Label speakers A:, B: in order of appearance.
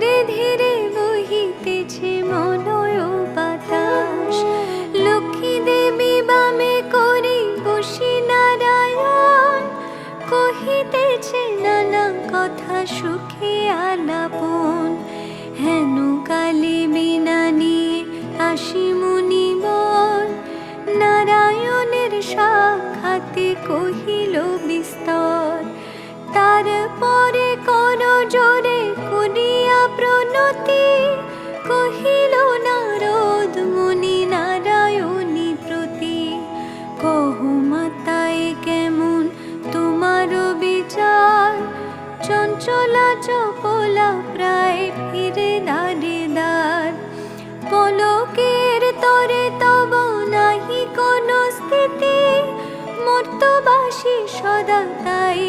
A: ধীরে ধীরে বহিতেছে মলয় বাতাস। লক্ষ্মী দেবী বামে করি বসি নারায়ণ, কহিতেছে নানা কথা সুখে আলাপন। হেন কালে বিনা নিয়ে আসি মুনিবর, নারায়ণের সাক্ষাতে কহিল বিস্তর। তারপরে কর জোরে করিয়া প্রণতি, কহিল নারদ মুনি নারায়ণী প্রতি। কহ মাতায় কেমন তোমার বিচার, চঞ্চলা চপলা প্রায় ফিরে দ্বারে দ্বার। পলকের তরে তব নাহি কোন স্থিতি, মর্তবাসী সদা তাই